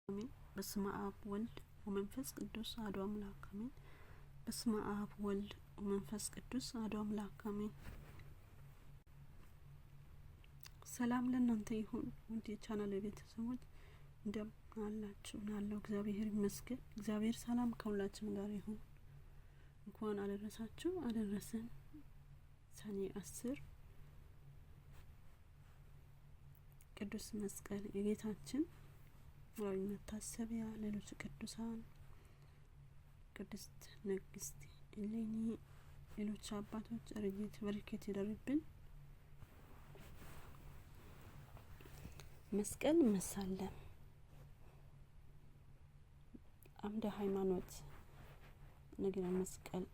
አሜን። በስመ አብ ወልድ ወመንፈስ ቅዱስ አሐዱ አምላክ አሜን። በስመ አብ ወልድ ወመንፈስ ቅዱስ አሐዱ አምላክ አሜን። ሰላም ለእናንተ ይሁን ውድ የቻናሌ ቤተሰቦች፣ እንደምን አላችሁ? ናለው እግዚአብሔር ይመስገን። እግዚአብሔር ሰላም ከሁላችን ጋር ይሁን። እንኳን አደረሳችሁ አደረሰን። ሰኔ 10 ቅዱስ መስቀል የጌታችን ወራዊ መታሰቢያ፣ ሌሎች ቅዱሳን ቅድስት ንግስት እሌኒ፣ ሌሎች አባቶች ረድኤት በረከት ይደርብን። መስቀል መሳለም አምደ ሃይማኖት ነገረ መስቀል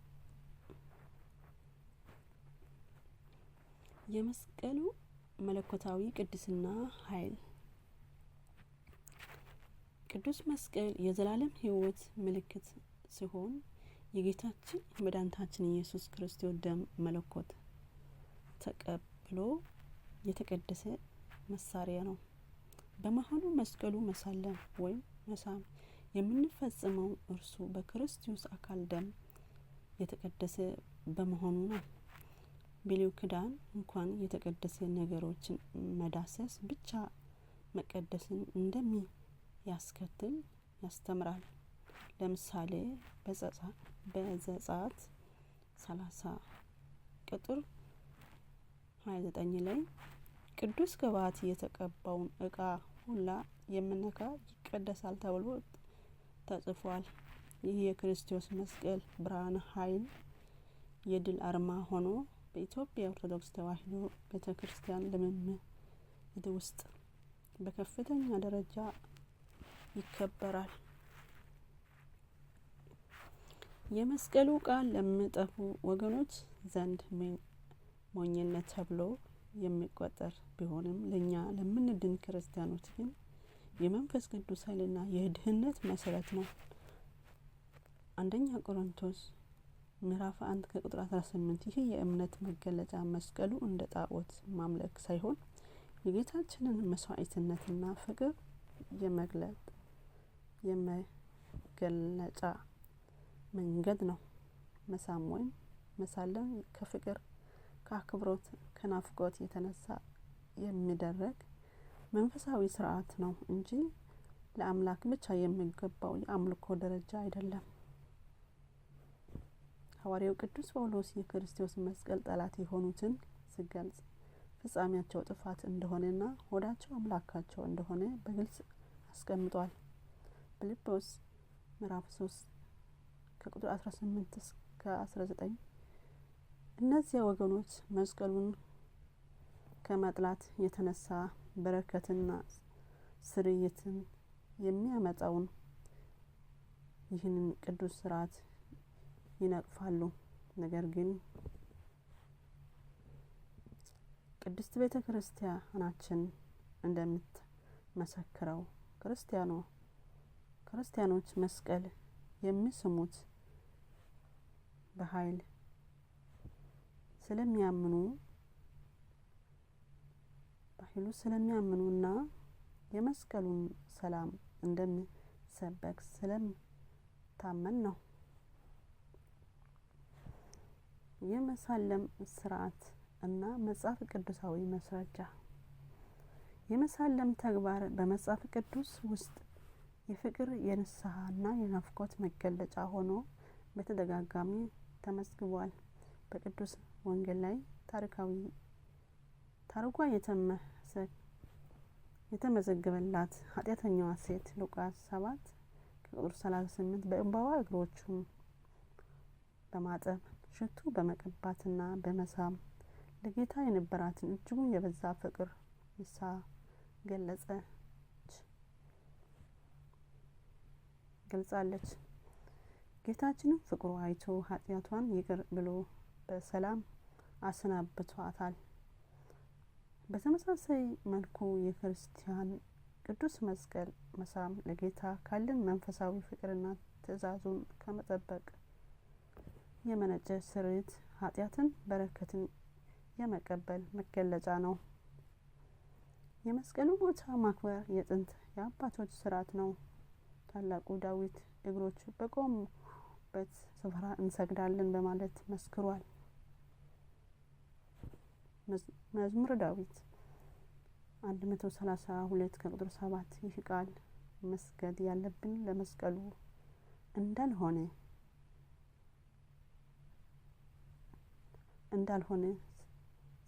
የመስቀሉ መለኮታዊ ቅድስና ኃይል። ቅዱስ መስቀል የዘላለም ሕይወት ምልክት ሲሆን የጌታችን መድኃኒታችን ኢየሱስ ክርስቶስ ደም መለኮት ተቀብሎ የተቀደሰ መሳሪያ ነው። በመሆኑ መስቀሉ መሳለም ወይም መሳም የምንፈጽመው እርሱ በክርስቶስ አካል ደም የተቀደሰ በመሆኑ ነው። ብሉይ ኪዳን እንኳን የተቀደሰ ነገሮችን መዳሰስ ብቻ መቀደስን እንደሚያስከትል ያስተምራል። ለምሳሌ በዘጸአት 30 ቁጥር 29 ላይ ቅዱስ ቅባት የተቀባውን ዕቃ ሁላ የምነካ ይቀደሳል ተብሎ ተጽፏል። ይህ የክርስቶስ መስቀል ብርሃን ኃይል የድል አርማ ሆኖ በኢትዮጵያ ኦርቶዶክስ ተዋሕዶ ቤተክርስቲያን ልምምድ ውስጥ በከፍተኛ ደረጃ ይከበራል። የመስቀሉ ቃል ለሚጠፉ ወገኖች ዘንድ ሞኝነት ተብሎ የሚቆጠር ቢሆንም ለኛ ለምንድን ክርስቲያኖች ግን የመንፈስ ቅዱስ ኃይልና የድህነት መሰረት ነው። አንደኛ ቆሮንቶስ ምዕራፍ 1 ከቁጥር 18 ይህ የእምነት መገለጫ መስቀሉ እንደ ጣዖት ማምለክ ሳይሆን የጌታችንን መስዋዕትነትና ፍቅር የመገለጫ መንገድ ነው። መሳም ወይም መሳለም ከፍቅር ከአክብሮት ከናፍቆት የተነሳ የሚደረግ መንፈሳዊ ስርዓት ነው እንጂ ለአምላክ ብቻ የሚገባው የአምልኮ ደረጃ አይደለም። ሐዋርያው ቅዱስ ጳውሎስ የክርስቶስ መስቀል ጠላት የሆኑትን ሲገልጽ ፍጻሜያቸው ጥፋት እንደሆነና ሆዳቸው አምላካቸው እንደሆነ በግልጽ አስቀምጧል። ፊልጵስዩስ ምዕራፍ 3 ከቁጥር 18 እስከ 19 እነዚያ ወገኖች መስቀሉን ከመጥላት የተነሳ በረከትና ስርየትን የሚያመጣውን ይህንን ቅዱስ ስርዓት ይነቅፋሉ። ነገር ግን ቅድስት ቤተ ክርስቲያናችን እንደምትመሰክረው ክርስቲያኖች መስቀል የሚስሙት በኃይል ስለሚያምኑና የመስቀሉን ሰላም እንደሚሰበክ ስለሚታመን ነው። የመሳለም ስርዓት እና መጽሐፍ ቅዱሳዊ ማስረጃ። የመሳለም ተግባር በመጽሐፍ ቅዱስ ውስጥ የፍቅር የንስሐና የናፍቆት መገለጫ ሆኖ በተደጋጋሚ ተመዝግቧል። በቅዱስ ወንጌል ላይ ታሪኳ የተመዘገበላት ኃጢአተኛዋ ሴት ሉቃስ 7 ከቁጥር 38 በእንባዋ እግሮቹን በማጠብ ሽቱ በመቀባትና በመሳም ለጌታ የነበራትን እጅጉን የበዛ ፍቅር ገልጻለች። ጌታችንም ፍቅሩ አይቶ ኃጢአቷን ይቅር ብሎ በሰላም አሰናብቷታል። በተመሳሳይ መልኩ የክርስቲያን ቅዱስ መስቀል መሳም ለጌታ ካለን መንፈሳዊ ፍቅርና ትእዛዙን ከመጠበቅ የመነጨ ስርየት፣ ኃጢአትን በረከትን የመቀበል መገለጫ ነው። የመስቀሉ ቦታ ማክበር የጥንት የአባቶች ስርዓት ነው። ታላቁ ዳዊት እግሮቹ በቆሙበት ስፍራ እንሰግዳለን በማለት መስክሯል። መዝሙረ ዳዊት 132 ከቁጥር 7 ይህ ቃል መስገድ ያለብን ለመስቀሉ እንዳልሆነ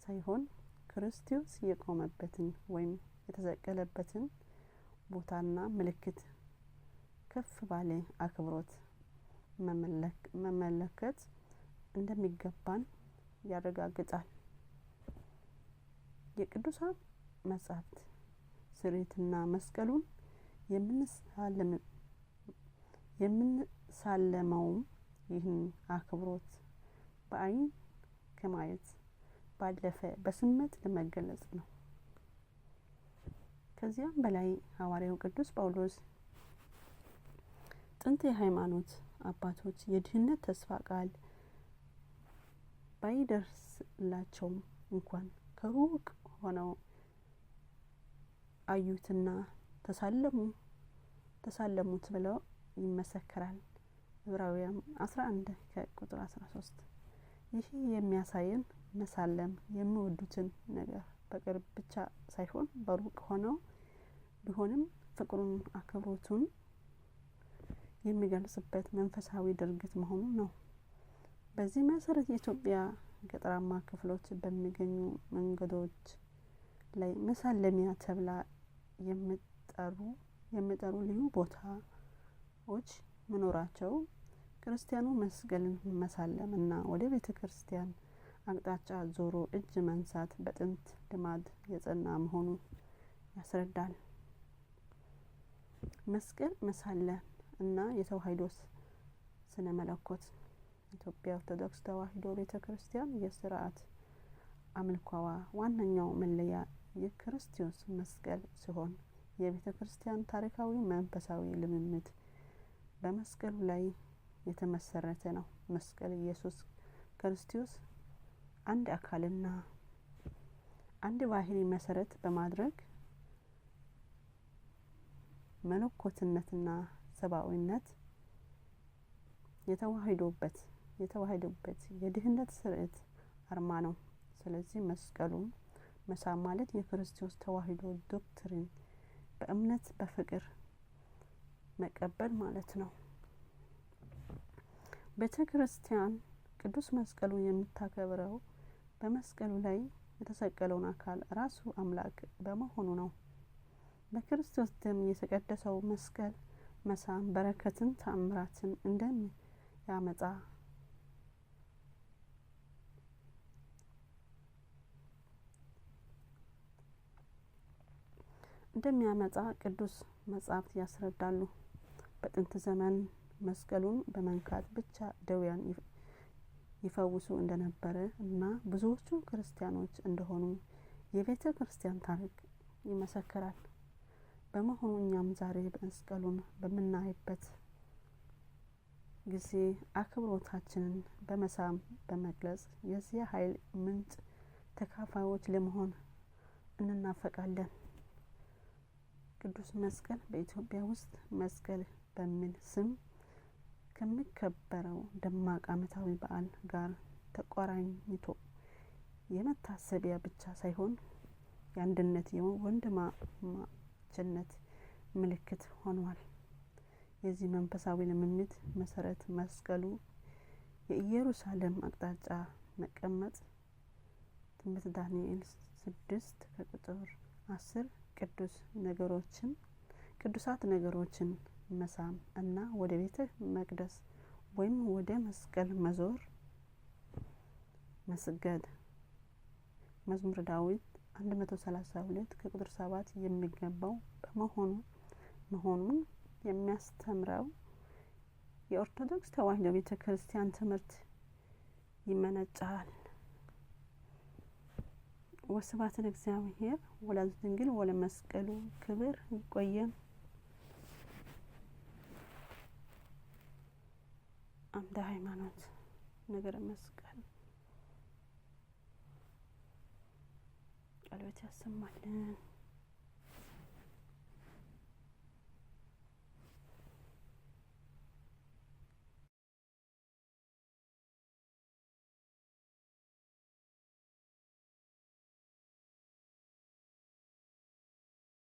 ሳይሆን ክርስቶስ የቆመበትን ወይም የተሰቀለበትን ቦታና ምልክት ከፍ ባለ አክብሮት መመለከት እንደሚገባን ያረጋግጣል። የቅዱሳት መጻሕፍት ስርየትና መስቀሉን የምንሳለመው ይህን አክብሮት በዓይን ከማየት ባለፈ በስሜት ለመግለጽ ነው። ከዚያም በላይ ሐዋርያው ቅዱስ ጳውሎስ ጥንት የሃይማኖት አባቶች የድህነት ተስፋ ቃል ባይደርስላቸውም እንኳን ከሩቅ ሆነው አዩትና ተሳለሙት ብለው ይመሰክራል። ዕብራውያን 11 ከቁጥር 13 ይህ የሚያሳየን መሳለም የሚወዱትን ነገር በቅርብ ብቻ ሳይሆን በሩቅ ሆነው ቢሆንም ፍቅሩን አክብሮቱን የሚገልጽበት መንፈሳዊ ድርጊት መሆኑን ነው። በዚህ መሰረት የኢትዮጵያ ገጠራማ ክፍሎች በሚገኙ መንገዶች ላይ መሳለሚያ ተብላ የሚጠሩ ልዩ ቦታዎች መኖራቸው ክርስቲያኑ መስቀልን መሳለም እና ወደ ቤተ ክርስቲያን አቅጣጫ ዞሮ እጅ መንሳት በጥንት ልማድ የጸና መሆኑን ያስረዳል። መስቀል መሳለም እና የተዋሕዶ ስነ መለኮት ኢትዮጵያ ኦርቶዶክስ ተዋሕዶ ቤተ ክርስቲያን የሥርዓት አምልኮዋ ዋነኛው መለያ የክርስቶስ መስቀል ሲሆን የቤተ ክርስቲያን ታሪካዊ መንፈሳዊ ልምምድ በመስቀሉ ላይ የተመሰረተ ነው። መስቀል ኢየሱስ ክርስቶስ አንድ አካልና አንድ ባህሪ መሰረት በማድረግ መለኮትነትና ሰብአዊነት የተዋህዶበት የድህነት ስርዓት አርማ ነው። ስለዚህ መስቀሉን መሳም ማለት የክርስቶስ ተዋሕዶ ዶክትሪን በእምነት በፍቅር መቀበል ማለት ነው። ቤተ ክርስቲያን ቅዱስ መስቀሉን የምታከብረው በመስቀሉ ላይ የተሰቀለውን አካል ራሱ አምላክ በመሆኑ ነው። በክርስቶስ ደም የተቀደሰው መስቀል መሳም በረከትን ተአምራትን እንደሚያመጣ ቅዱስ መጻሕፍት ያስረዳሉ። በጥንት ዘመን መስቀሉን በመንካት ብቻ ደውያን ይፈውሱ እንደነበረ እና ብዙዎቹ ክርስቲያኖች እንደሆኑ የቤተ ክርስቲያን ታሪክ ይመሰክራል። በመሆኑ እኛም ዛሬ መስቀሉን በምናይበት ጊዜ አክብሮታችንን በመሳም በመግለጽ የዚህ ኃይል ምንጭ ተካፋዮች ለመሆን እንናፈቃለን። ቅዱስ መስቀል በኢትዮጵያ ውስጥ መስቀል በሚል ስም ከሚከበረው ደማቅ ዓመታዊ በዓል ጋር ተቆራኝቶ የመታሰቢያ ብቻ ሳይሆን የአንድነት የወንድማማችነት ምልክት ሆኗል። የዚህ መንፈሳዊ ልምምድ መሰረት መስቀሉ የኢየሩሳሌም አቅጣጫ መቀመጥ ትንቢተ ዳንኤል 6 ከቁጥር 10 ቅዱሳት ነገሮችን መሳም እና ወደ ቤተ መቅደስ ወይም ወደ መስቀል መዞር መስገድ መዝሙረ ዳዊት 132 ከቁጥር 7 የሚገባው መሆኑን የሚያስተምረው የኦርቶዶክስ ተዋሕዶ ቤተ ክርስቲያን ትምህርት ይመነጫል። ወስብሐት ለእግዚአብሔር ወለወላዲቱ ድንግል ወለመስቀሉ ክብር። ይቆየን። አምደ ሃይማኖት ነገረ መስቀል ቃልዎት ያሰማልን።